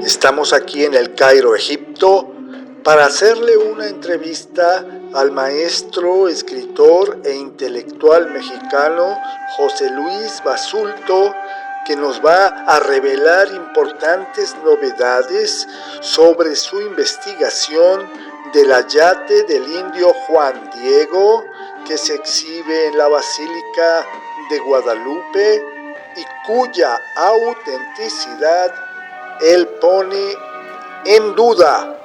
Estamos aquí en el Cairo, Egipto, para hacerle una entrevista al maestro, escritor e intelectual mexicano José Luis Basulto, que nos va a revelar importantes novedades sobre su investigación del ayate del indio Juan Diego, que se exhibe en la Basílica de Guadalupe y cuya autenticidad él pone en duda.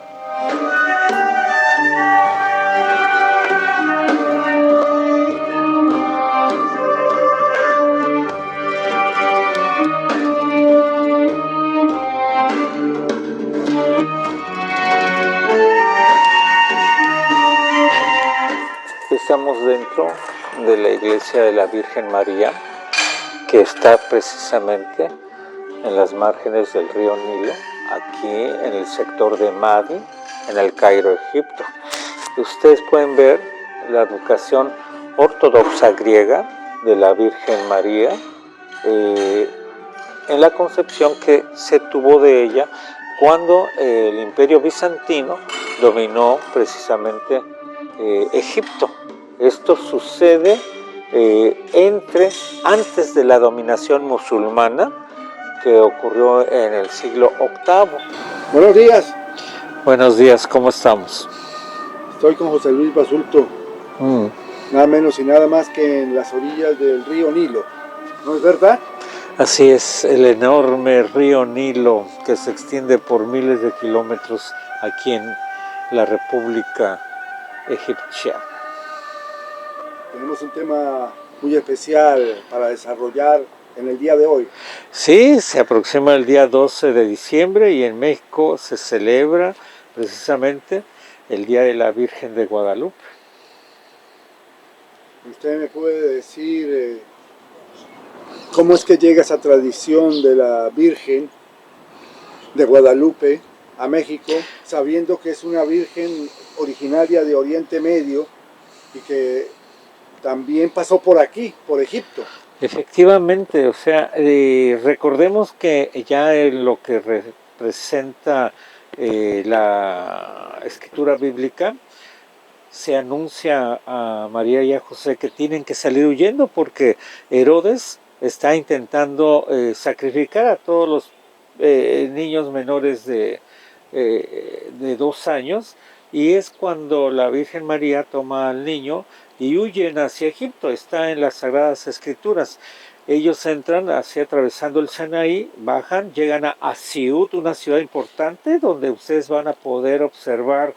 Estamos dentro de la iglesia de la Virgen María, que está precisamente en las márgenes del río Nilo, aquí en el sector de Madi, en el Cairo, Egipto. Ustedes pueden ver la advocación ortodoxa griega de la Virgen María, en la concepción que se tuvo de ella cuando el Imperio Bizantino dominó precisamente Egipto. Esto sucede antes de la dominación musulmana, que ocurrió en el siglo VIII. Buenos días. Buenos días, ¿cómo estamos? Estoy con José Luis Basulto, nada menos y nada más que en las orillas del río Nilo, ¿no es verdad? Así es, el enorme río Nilo que se extiende por miles de kilómetros aquí en la República Egipcia. Tenemos un tema muy especial para desarrollar en el día de hoy. Sí, se aproxima el día 12 de diciembre y en México se celebra precisamente el Día de la Virgen de Guadalupe. ¿Usted me puede decir cómo es que llega esa tradición de la Virgen de Guadalupe a México, sabiendo que es una Virgen originaria de Oriente Medio y que también pasó por aquí, por Egipto? Efectivamente, o sea, recordemos que ya en lo que representa la escritura bíblica, se anuncia a María y a José que tienen que salir huyendo porque Herodes está intentando sacrificar a todos los niños menores de 2 años, y es cuando la Virgen María toma al niño y huyen hacia Egipto. Está en las Sagradas Escrituras. Ellos entran atravesando el Sinaí, bajan, llegan a Asiut, una ciudad importante donde ustedes van a poder observar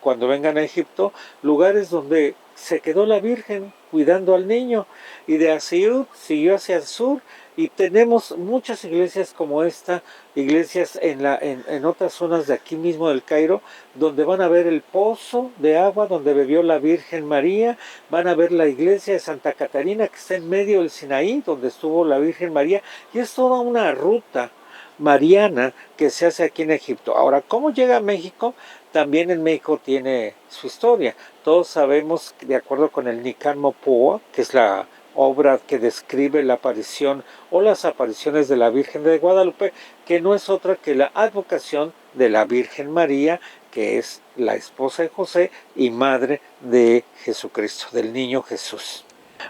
cuando vengan a Egipto, lugares donde se quedó la Virgen cuidando al niño, y de Asiut siguió hacia el sur, y tenemos muchas iglesias como esta, iglesias en otras zonas de aquí mismo del Cairo, donde van a ver el pozo de agua donde bebió la Virgen María, van a ver la iglesia de Santa Catarina que está en medio del Sinaí, donde estuvo la Virgen María, y es toda una ruta mariana que se hace aquí en Egipto. Ahora, ¿cómo llega a México? También en México tiene su historia. Todos sabemos, de acuerdo con el Nican Mopoa, que es la obra que describe la aparición o las apariciones de la Virgen de Guadalupe, que no es otra que la advocación de la Virgen María, que es la esposa de José y madre de Jesucristo, del niño Jesús.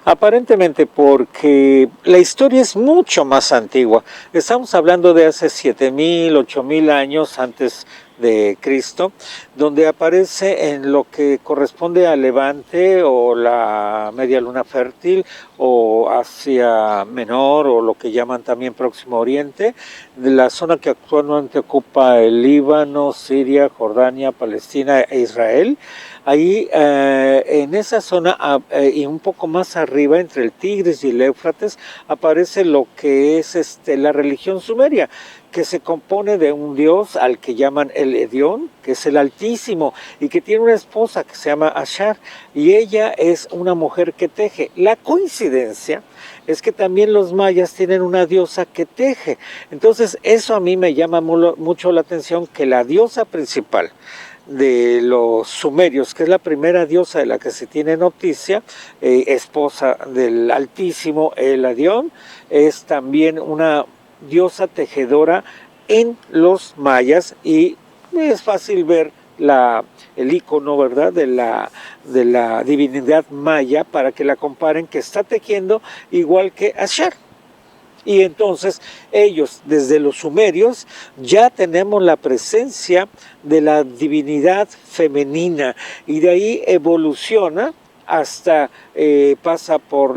Aparentemente porque la historia es mucho más antigua. Estamos hablando de hace 7,000, 8,000 años antes de Cristo, donde aparece en lo que corresponde a Levante o la media luna fértil o Asia Menor o lo que llaman también Próximo Oriente, de la zona que actualmente ocupa el Líbano, Siria, Jordania, Palestina e Israel. Ahí en esa zona y un poco más arriba, entre el Tigris y el Éufrates, aparece lo que es la religión sumeria, que se compone de un dios al que llaman el Edión, que es el Altísimo, y que tiene una esposa que se llama Ashar, y ella es una mujer que teje. La coincidencia es que también los mayas tienen una diosa que teje. Entonces eso a mí me llama mucho la atención, que la diosa principal de los sumerios, que es la primera diosa de la que se tiene noticia, esposa del Altísimo, el Edión, es también una diosa tejedora en los mayas, y es fácil ver el icono, ¿verdad?, de la divinidad maya, para que la comparen, que está tejiendo igual que Ashar. Y entonces ellos, desde los sumerios, ya tenemos la presencia de la divinidad femenina, y de ahí evoluciona hasta pasa por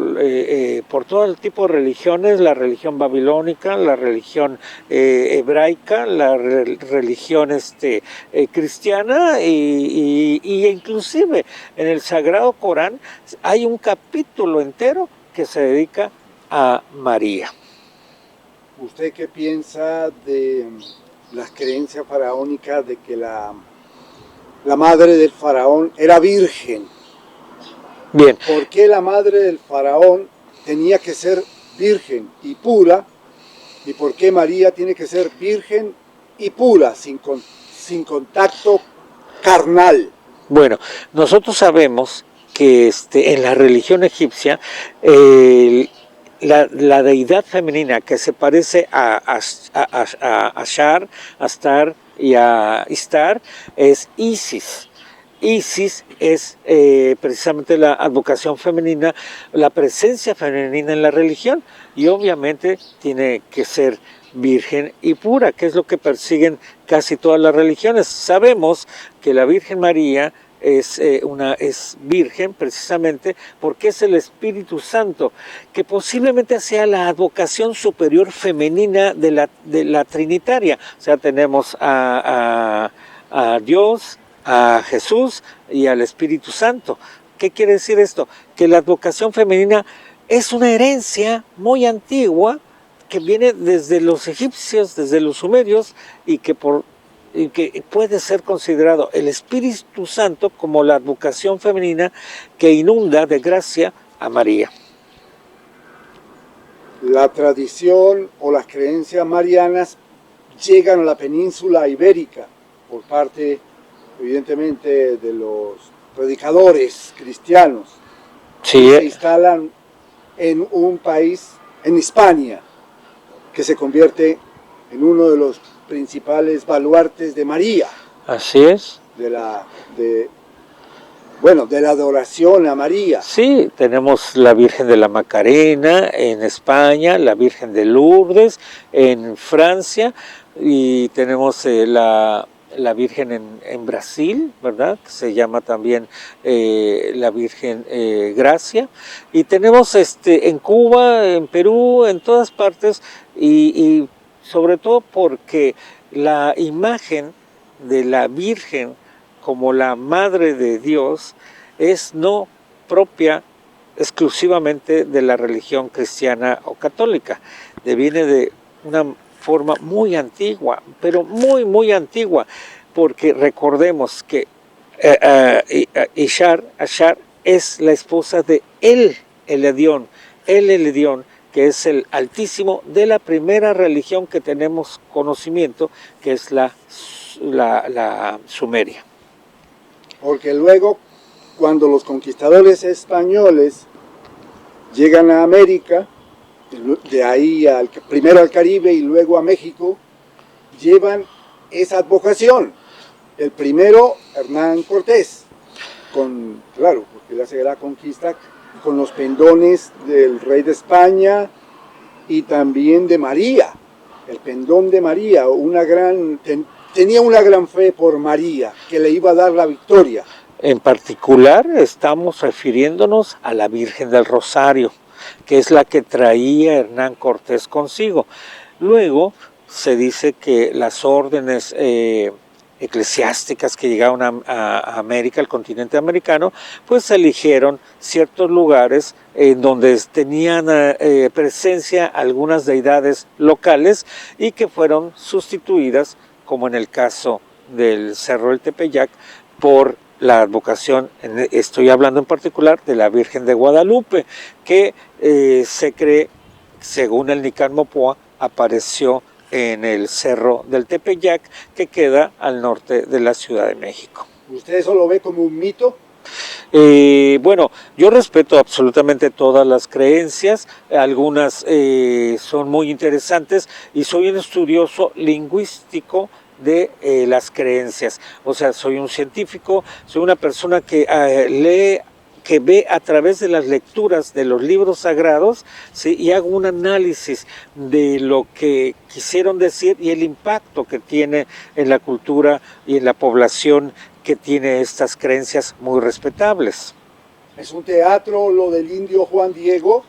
todo el tipo de religiones, la religión babilónica, la religión hebraica, la religión cristiana, y inclusive en el Sagrado Corán hay un capítulo entero que se dedica a María. ¿Usted qué piensa de las creencias faraónicas de que la madre del faraón era virgen? Bien. ¿Por qué la madre del faraón tenía que ser virgen y pura? ¿Y por qué María tiene que ser virgen y pura, sin contacto carnal? Bueno, nosotros sabemos que en la religión egipcia, la deidad femenina que se parece a Ashar, Astar y a Istar es Isis. Isis es precisamente la advocación femenina, la presencia femenina en la religión, y obviamente tiene que ser virgen y pura, que es lo que persiguen casi todas las religiones. Sabemos que la Virgen María es virgen precisamente porque es el Espíritu Santo, que posiblemente sea la advocación superior femenina de la Trinitaria. O sea, tenemos a Dios, a Jesús y al Espíritu Santo. ¿Qué quiere decir esto? Que la advocación femenina es una herencia muy antigua que viene desde los egipcios, desde los sumerios, y que puede ser considerado el Espíritu Santo como la advocación femenina que inunda de gracia a María. La tradición o las creencias marianas llegan a la península ibérica por parte, evidentemente, de los predicadores cristianos. Sí. Y se instalan en un país, en Hispania, que se convierte en uno de los principales baluartes de María. Así es. De la adoración a María. Sí, tenemos la Virgen de la Macarena en España, la Virgen de Lourdes en Francia, y tenemos la Virgen en Brasil, ¿verdad?, que se llama también la Virgen Gracia, y tenemos en Cuba, en Perú, en todas partes, y sobre todo porque la imagen de la Virgen como la Madre de Dios es no propia exclusivamente de la religión cristiana o católica, viene de una forma muy antigua, pero muy, muy antigua, porque recordemos que Ashar es la esposa de El Elyon, que es el Altísimo de la primera religión que tenemos conocimiento, que es la Sumeria. Porque luego, cuando los conquistadores españoles llegan a América, de ahí primero al Caribe y luego a México, llevan esa advocación. El primero, Hernán Cortés, claro, porque él hace la conquista con los pendones del rey de España y también de María. El pendón de María, tenía una gran fe por María, que le iba a dar la victoria. En particular estamos refiriéndonos a la Virgen del Rosario, que es la que traía Hernán Cortés consigo. Luego se dice que las órdenes eclesiásticas que llegaron a América, al continente americano, pues eligieron ciertos lugares en donde tenían presencia algunas deidades locales y que fueron sustituidas, como en el caso del Cerro del Tepeyac, por la advocación, estoy hablando en particular de la Virgen de Guadalupe, que se cree, según el Nican Mopoa, apareció en el Cerro del Tepeyac, que queda al norte de la Ciudad de México. ¿Usted eso lo ve como un mito? Bueno, yo respeto absolutamente todas las creencias, algunas son muy interesantes y soy un estudioso lingüístico de las creencias. O sea, soy un científico, soy una persona que lee, que ve a través de las lecturas de los libros sagrados, ¿sí? Y hago un análisis de lo que quisieron decir y el impacto que tiene en la cultura y en la población que tiene estas creencias muy respetables. ¿Es un teatro lo del indio Juan Diego?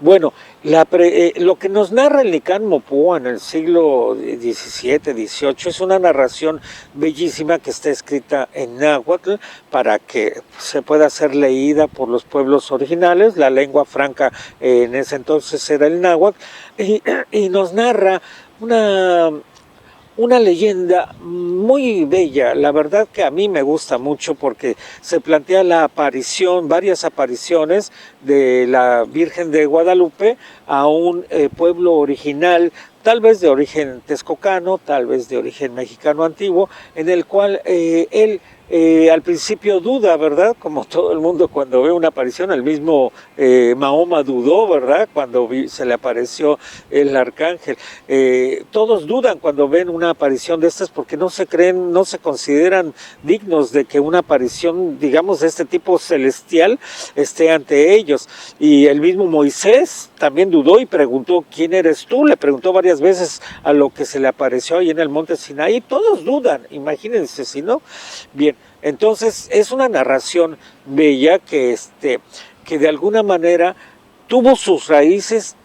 Bueno, lo que nos narra el Nicán Mopúa en el siglo XVII, XVIII es una narración bellísima que está escrita en náhuatl para que se pueda ser leída por los pueblos originales. La lengua franca en ese entonces era el náhuatl y nos narra una leyenda muy bella, la verdad que a mí me gusta mucho porque se plantea la aparición, varias apariciones de la Virgen de Guadalupe a un pueblo original, tal vez de origen texcocano, tal vez de origen mexicano antiguo, en el cual él al principio duda, ¿verdad? Como todo el mundo cuando ve una aparición, el mismo Mahoma dudó, ¿verdad? Cuando se le apareció el arcángel. Todos dudan cuando ven una aparición de estas porque no se creen, no se consideran dignos de que una aparición, digamos, de este tipo celestial esté ante ellos. Y el mismo Moisés también dudó y preguntó, ¿quién eres tú? Le preguntó varias veces a lo que se le apareció ahí en el monte Sinaí. Todos dudan, imagínense, si no. Bien, entonces es una narración bella que de alguna manera tuvo sus raíces,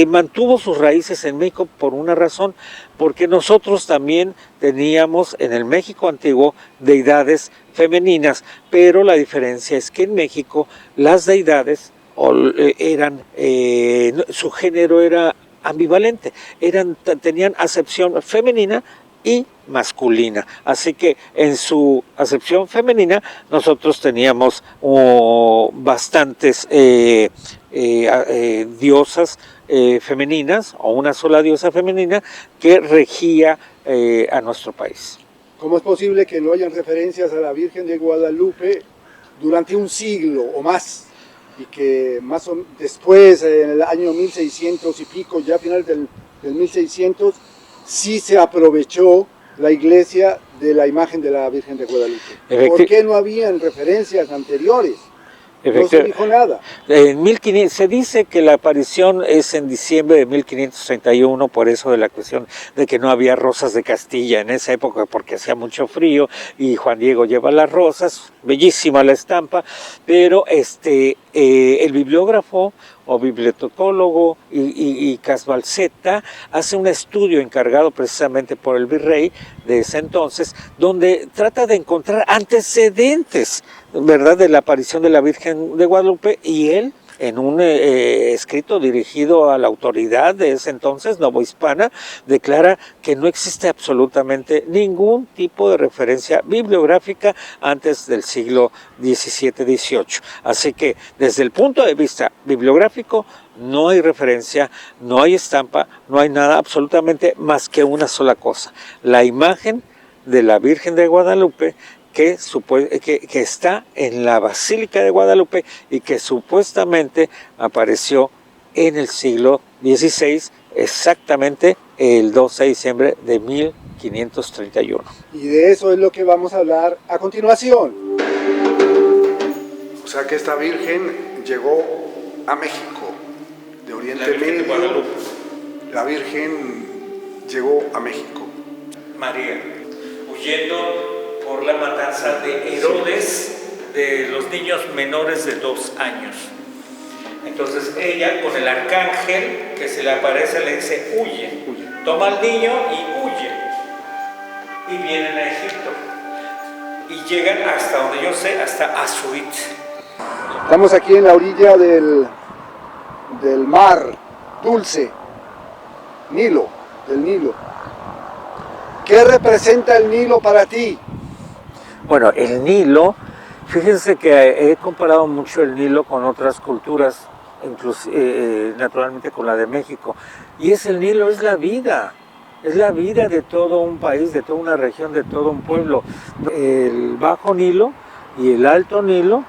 mantuvo sus raíces en México por una razón, porque nosotros también teníamos en el México antiguo deidades femeninas, pero la diferencia es que en México las deidades su género era ambivalente, tenían acepción femenina y masculina. Así que en su acepción femenina nosotros teníamos bastantes diosas femeninas o una sola diosa femenina que regía a nuestro país. ¿Cómo es posible que no hayan referencias a la Virgen de Guadalupe durante un siglo o más? Y que después, en el año 1600 y pico, ya a finales del 1600, sí se aprovechó la iglesia de la imagen de la Virgen de Guadalupe. ¿Por qué no habían referencias anteriores? No se dijo nada. Se dice que la aparición es en diciembre de 1531, por eso de la cuestión de que no había rosas de Castilla en esa época porque hacía mucho frío y Juan Diego lleva las rosas, bellísima la estampa, pero el bibliógrafo o bibliotecólogo y Casbalceta hace un estudio encargado precisamente por el virrey de ese entonces, donde trata de encontrar antecedentes, ¿verdad?, de la aparición de la Virgen de Guadalupe, y él, en un escrito dirigido a la autoridad de ese entonces, novohispana, declara que no existe absolutamente ningún tipo de referencia bibliográfica antes del siglo XVII-XVIII. Así que, desde el punto de vista bibliográfico, no hay referencia, no hay estampa, no hay nada absolutamente más que una sola cosa: la imagen de la Virgen de Guadalupe, que está en la Basílica de Guadalupe y que supuestamente apareció en el siglo XVI, exactamente el 12 de diciembre de 1531. Y de eso es lo que vamos a hablar a continuación. O sea que esta Virgen llegó a México, de Oriente Medio. La Virgen llegó a México. María, huyendo por la matanza de Herodes de los niños menores de 2 años. Entonces ella, con el arcángel que se le aparece, le dice: huye. Toma al niño y huye. Y vienen a Egipto. Y llegan hasta donde yo sé, hasta Azuit. Estamos aquí en la orilla del mar dulce, del Nilo. ¿Qué representa el Nilo para ti? Bueno, el Nilo, fíjense que he comparado mucho el Nilo con otras culturas, naturalmente con la de México, y el Nilo es la vida de todo un país, de toda una región, de todo un pueblo. El Bajo Nilo y el Alto Nilo,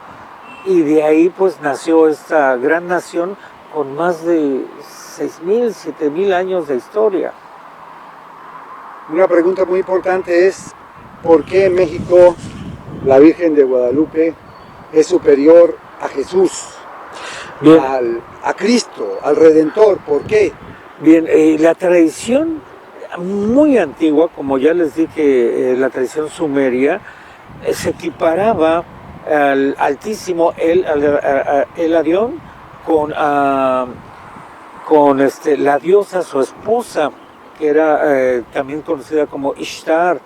y de ahí pues nació esta gran nación con más de 6.000, 7.000 años de historia. Una pregunta muy importante es, ¿por qué en México la Virgen de Guadalupe es superior a Jesús, a Cristo, al Redentor? ¿Por qué? Bien, la tradición muy antigua, como ya les dije, la tradición sumeria, se equiparaba al Altísimo Eladión con la diosa, su esposa, que era también conocida como Ishtar.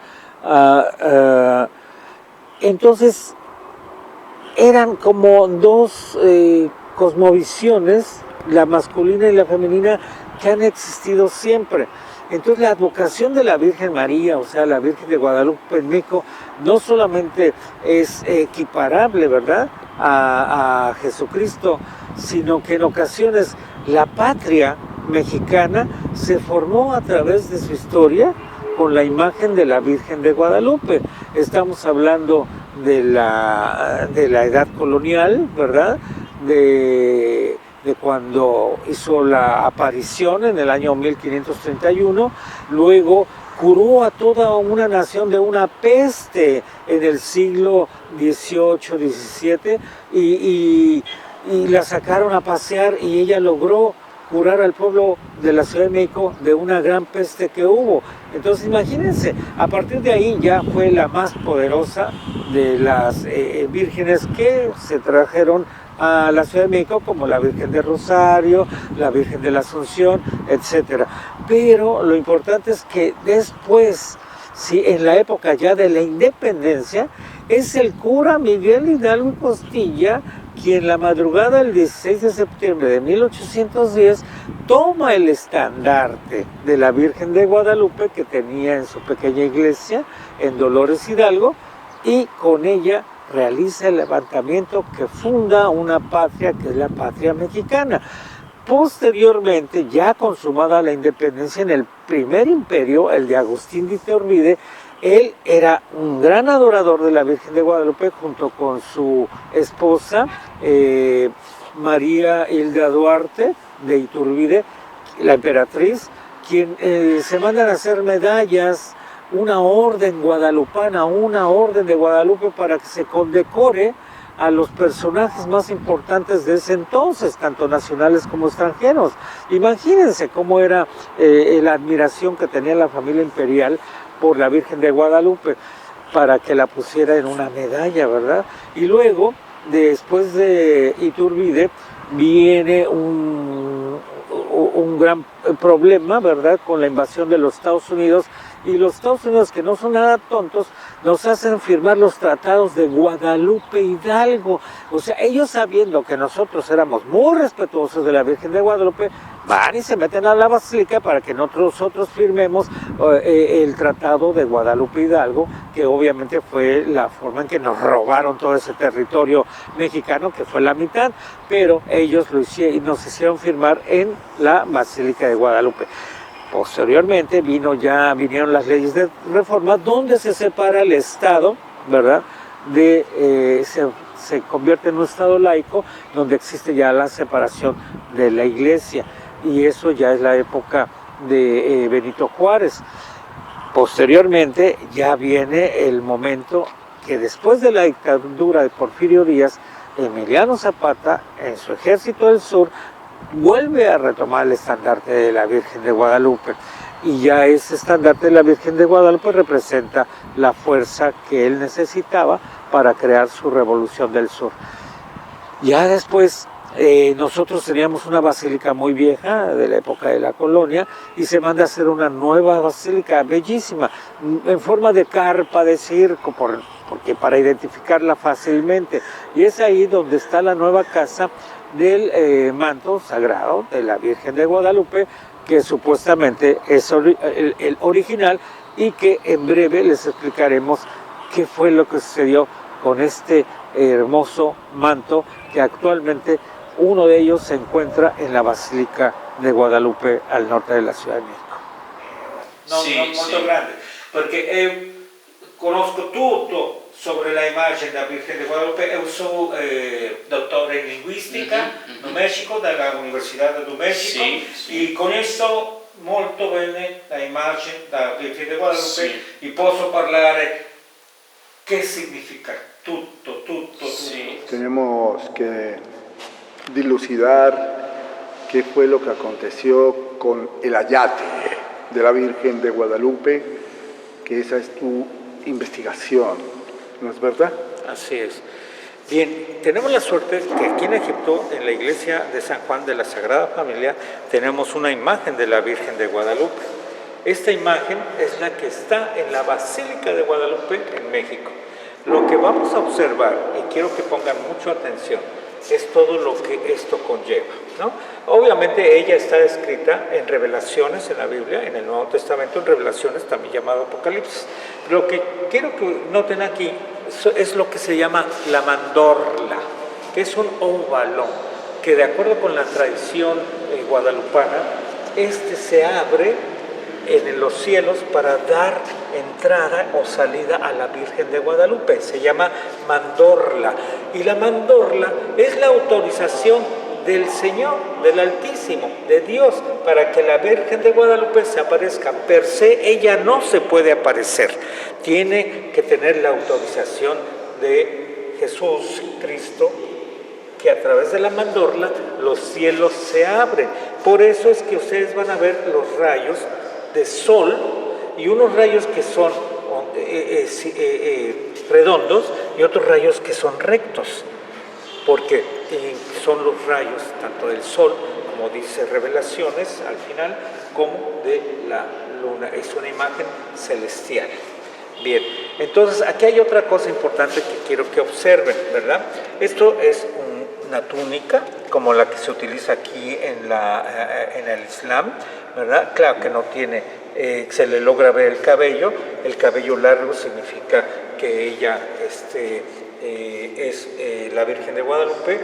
Entonces, eran como dos cosmovisiones, la masculina y la femenina, que han existido siempre. Entonces la advocación de la Virgen María, o sea, la Virgen de Guadalupe en México, no solamente es equiparable, ¿verdad?, a Jesucristo, sino que en ocasiones la patria mexicana se formó a través de su historia con la imagen de la Virgen de Guadalupe. Estamos hablando de la edad colonial, ¿verdad?, de cuando hizo la aparición en el año 1531, luego curó a toda una nación de una peste en el siglo XVIII, XVII, y la sacaron a pasear, y ella logró curar al pueblo de la Ciudad de México de una gran peste que hubo. Entonces imagínense, a partir de ahí ya fue la más poderosa de las vírgenes que se trajeron a la Ciudad de México, como la Virgen de Rosario, la Virgen de la Asunción, etc. Pero lo importante es que después, sí, en la época ya de la independencia, es el cura Miguel Hidalgo y Costilla quien la madrugada del 16 de septiembre de 1810 toma el estandarte de la Virgen de Guadalupe que tenía en su pequeña iglesia en Dolores Hidalgo, y con ella realiza el levantamiento que funda una patria que es la patria mexicana. Posteriormente, ya consumada la independencia, en el primer imperio, el de Agustín de Iturbide, él era un gran adorador de la Virgen de Guadalupe junto con su esposa María Hilda Duarte de Iturbide, la emperatriz, quien se mandan a hacer medallas, una orden guadalupana, una orden de Guadalupe, para que se condecore a los personajes más importantes de ese entonces, tanto nacionales como extranjeros. Imagínense cómo era la admiración que tenía la familia imperial por la Virgen de Guadalupe, para que la pusiera en una medalla, ¿verdad? Y luego, después de Iturbide, viene un gran problema, ¿verdad?, con la invasión de los Estados Unidos, y los Estados Unidos, que no son nada tontos, nos hacen firmar los tratados de Guadalupe Hidalgo. O sea, ellos, sabiendo que nosotros éramos muy respetuosos de la Virgen de Guadalupe, van y se meten a la basílica para que nosotros firmemos el tratado de Guadalupe Hidalgo, que obviamente fue la forma en que nos robaron todo ese territorio mexicano, que fue la mitad, pero ellos nos hicieron firmar en la Basílica de Guadalupe. Posteriormente vinieron las leyes de reforma, donde se separa el Estado, ¿verdad?, se convierte en un Estado laico, donde existe ya la separación de la Iglesia, y eso ya es la época de Benito Juárez. Posteriormente ya viene el momento que, después de la dictadura de Porfirio Díaz, Emiliano Zapata, en su Ejército del Sur, vuelve a retomar el estandarte de la Virgen de Guadalupe, y ya ese estandarte de la Virgen de Guadalupe representa la fuerza que él necesitaba para crear su Revolución del Sur. Ya después nosotros teníamos una basílica muy vieja de la época de la colonia, y se manda a hacer una nueva basílica bellísima, en forma de carpa de circo, porque para identificarla fácilmente, y es ahí donde está la nueva casa del manto sagrado de la Virgen de Guadalupe, que supuestamente es el original, y que en breve les explicaremos qué fue lo que sucedió con este hermoso manto, que actualmente uno de ellos se encuentra en la Basílica de Guadalupe, al norte de la Ciudad de México. Muy grande, porque conosco tutto sobre la imagen della Virgen de Guadalupe. Io sono dottore in linguistica no México, dalla Universidad do México, e conosco molto bene la imagen della Virgen de Guadalupe e posso parlare che significa tutto. Tenemos que dilucidar qué fue lo que aconteció con el ayate de la Virgen de Guadalupe, que esa es tu investigación, ¿no es verdad? Así es. Bien, tenemos la suerte que aquí en Egipto, en la iglesia de San Juan de la Sagrada Familia, tenemos una imagen de la Virgen de Guadalupe. Esta imagen es la que está en la Basílica de Guadalupe en México. Lo que vamos a observar, y quiero que pongan mucha atención, es todo lo que esto conlleva, ¿no? Obviamente ella está escrita en Revelaciones en la Biblia, en el Nuevo Testamento, en Revelaciones también llamado Apocalipsis. Lo que quiero que noten aquí es lo que se llama la mandorla, que es un óvalo, que de acuerdo con la tradición guadalupana, se abre en los cielos para dar entrada o salida a la Virgen de Guadalupe. Se llama mandorla. Y la mandorla es la autorización del Señor, del Altísimo, de Dios, para que la Virgen de Guadalupe se aparezca. Per se, ella no se puede aparecer. Tiene que tener la autorización de Jesús Cristo, que a través de la mandorla los cielos se abren. Por eso es que ustedes van a ver los rayos de sol y unos rayos que son redondos y otros rayos que son rectos, porque son los rayos tanto del sol, como dice Revelaciones al final, como de la luna. Es una imagen celestial. Bien, entonces aquí hay otra cosa importante que quiero que observen, ¿verdad? Esto es una túnica como la que se utiliza aquí en el Islam, ¿verdad? Claro que no tiene, se le logra ver el cabello largo significa que ella es la Virgen de Guadalupe,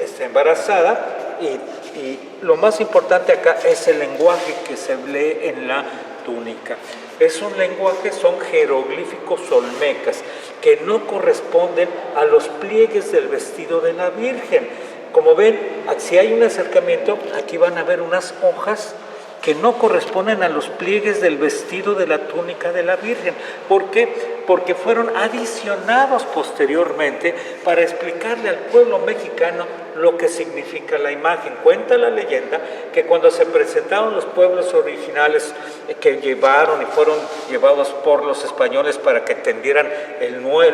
está embarazada y lo más importante acá es el lenguaje que se lee en la túnica. Es un lenguaje, son jeroglíficos olmecas que no corresponden a los pliegues del vestido de la Virgen. Como ven, si hay un acercamiento, aquí van a ver unas hojas que no corresponden a los pliegues del vestido de la túnica de la Virgen. ¿Por qué? Porque fueron adicionados posteriormente para explicarle al pueblo mexicano lo que significa la imagen. Cuenta la leyenda que cuando se presentaron los pueblos originales que llevaron y fueron llevados por los españoles para que entendieran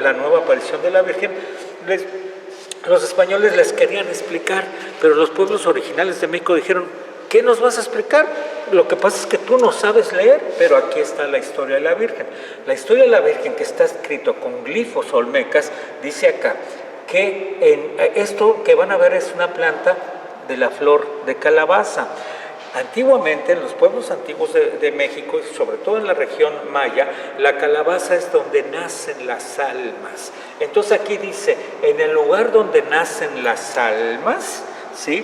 la nueva aparición de la Virgen, los españoles les querían explicar, pero los pueblos originales de México dijeron: ¿qué nos vas a explicar? Lo que pasa es que tú no sabes leer, pero aquí está la historia de la Virgen. La historia de la Virgen, que está escrito con glifos olmecas, dice acá que esto que van a ver es una planta de la flor de calabaza. Antiguamente, en los pueblos antiguos de México, y sobre todo en la región maya, la calabaza es donde nacen las almas. Entonces aquí dice, en el lugar donde nacen las almas, ¿sí?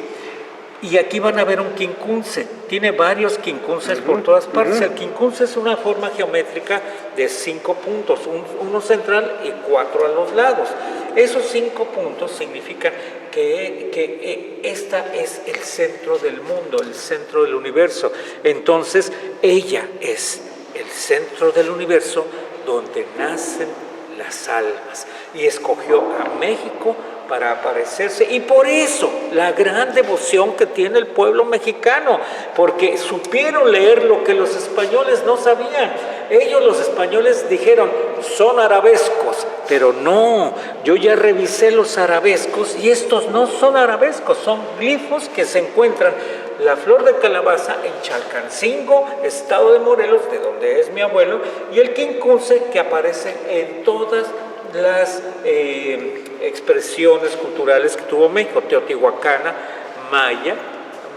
Y aquí van a ver un quincunce, tiene varios quincunces por todas partes. El quincunce es una forma geométrica de 5 puntos, uno central y 4 a los lados. Esos 5 puntos significan que esta es el centro del mundo, el centro del universo. Entonces, ella es el centro del universo donde nacen las almas. Y escogió a México para aparecerse, y por eso la gran devoción que tiene el pueblo mexicano, porque supieron leer lo que los españoles no sabían. Ellos, los españoles, dijeron, son arabescos, pero no, yo ya revisé los arabescos y estos no son arabescos, son glifos que se encuentran la flor de calabaza en Chalcancingo, estado de Morelos, de donde es mi abuelo, y el quincunce que aparece en todas las expresiones culturales que tuvo México: teotihuacana, maya,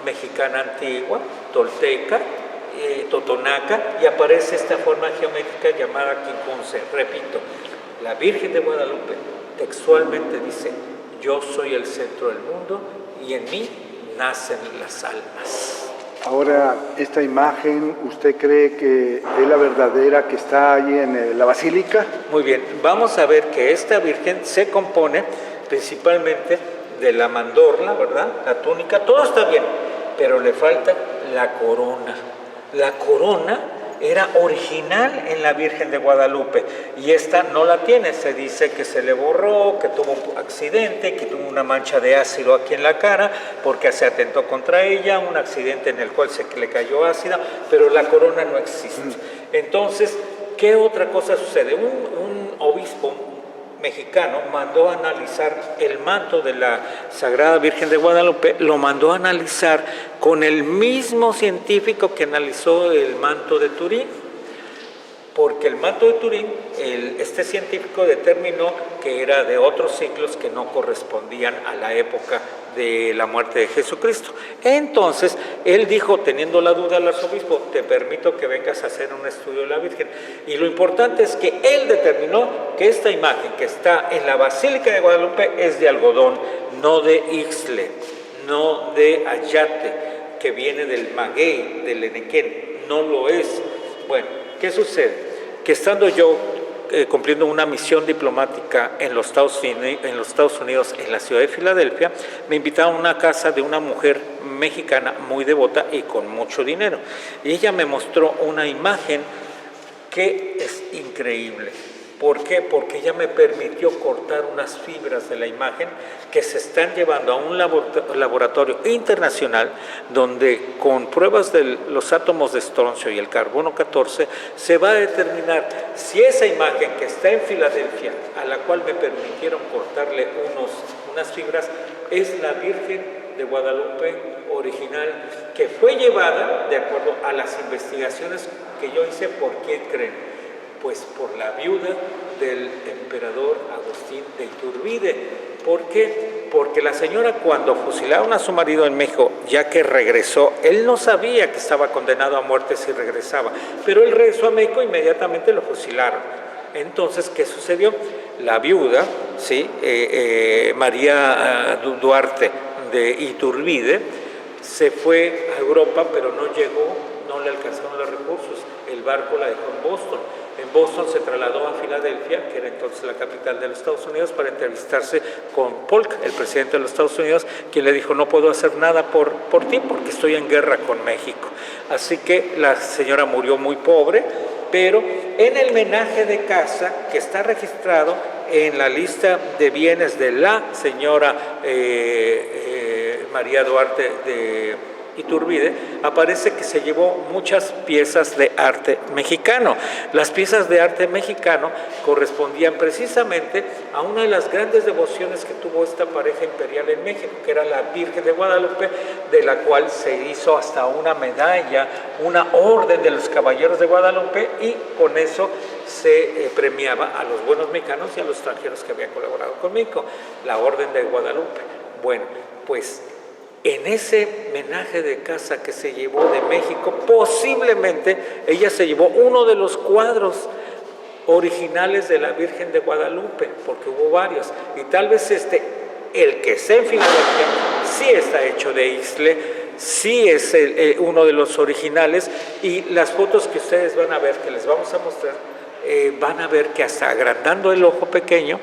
mexicana antigua, tolteca, totonaca, y aparece esta forma geométrica llamada quincunce. Repito, la Virgen de Guadalupe textualmente dice: yo soy el centro del mundo y en mí nacen las almas. Ahora, esta imagen, ¿usted cree que es la verdadera que está ahí en la basílica? Muy bien, vamos a ver que esta Virgen se compone principalmente de la mandorla, ¿verdad? La túnica, todo está bien, pero le falta la corona. La corona era original en la Virgen de Guadalupe y esta no la tiene. Se dice que se le borró, que tuvo un accidente, que tuvo una mancha de ácido aquí en la cara porque se atentó contra ella, un accidente en el cual se le cayó ácida, pero la corona no existe. Entonces, ¿qué otra cosa sucede? Un obispo mexicano mandó a analizar el manto de la Sagrada Virgen de Guadalupe, lo mandó a analizar con el mismo científico que analizó el manto de Turín, porque el manto de Turín, este científico determinó que era de otros siglos que no correspondían a la época de la muerte de Jesucristo. Entonces, él dijo, teniendo la duda al arzobispo, te permito que vengas a hacer un estudio de la Virgen. Y lo importante es que él determinó que esta imagen que está en la Basílica de Guadalupe es de algodón, no de ixtle, no de ayate, que viene del maguey, del enequén, no lo es. Bueno, ¿qué sucede? Que estando yo cumpliendo una misión diplomática en los Estados Unidos, en la ciudad de Filadelfia, me invitaron a una casa de una mujer mexicana muy devota y con mucho dinero. Y ella me mostró una imagen que es increíble. ¿Por qué? Porque ella me permitió cortar unas fibras de la imagen que se están llevando a un laboratorio internacional donde con pruebas de los átomos de estroncio y el carbono 14 se va a determinar si esa imagen que está en Filadelfia, a la cual me permitieron cortarle unas fibras, es la Virgen de Guadalupe original que fue llevada de acuerdo a las investigaciones que yo hice. ¿Por qué creen? Pues por la viuda del emperador Agustín de Iturbide. ¿Por qué? Porque la señora, cuando fusilaron a su marido en México, ya que regresó, él no sabía que estaba condenado a muerte si regresaba, pero él regresó a México e inmediatamente lo fusilaron. Entonces, ¿qué sucedió? La viuda, ¿sí? María Duarte de Iturbide, se fue a Europa, pero no llegó, no le alcanzaron los recursos. El barco la dejó en Boston. En Boston se trasladó a Filadelfia, que era entonces la capital de los Estados Unidos, para entrevistarse con Polk, el presidente de los Estados Unidos, quien le dijo, no puedo hacer nada por ti porque estoy en guerra con México. Así que la señora murió muy pobre, pero en el menaje de casa, que está registrado en la lista de bienes de la señora María Duarte de Iturbide, aparece que se llevó muchas piezas de arte mexicano. Las piezas de arte mexicano correspondían precisamente a una de las grandes devociones que tuvo esta pareja imperial en México, que era la Virgen de Guadalupe, de la cual se hizo hasta una medalla, una orden de los Caballeros de Guadalupe, y con eso se premiaba a los buenos mexicanos y a los extranjeros que habían colaborado con México, la Orden de Guadalupe. Bueno, pues en ese menaje de casa que se llevó de México, posiblemente ella se llevó uno de los cuadros originales de la Virgen de Guadalupe, porque hubo varios, y tal vez el que está en Filadelfia, sí está hecho de ixtle, sí es uno de los originales, y las fotos que ustedes van a ver, que les vamos a mostrar, van a ver que hasta agrandando el ojo pequeño,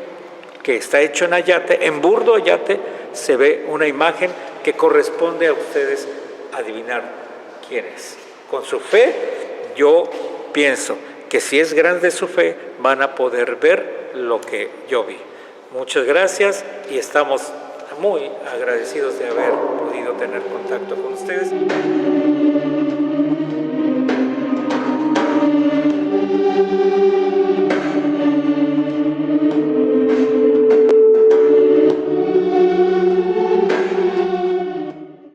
que está hecho en ayate, en burdo ayate, se ve una imagen que corresponde a ustedes adivinar quién es. Con su fe, yo pienso que si es grande su fe, van a poder ver lo que yo vi. Muchas gracias y estamos muy agradecidos de haber podido tener contacto con ustedes.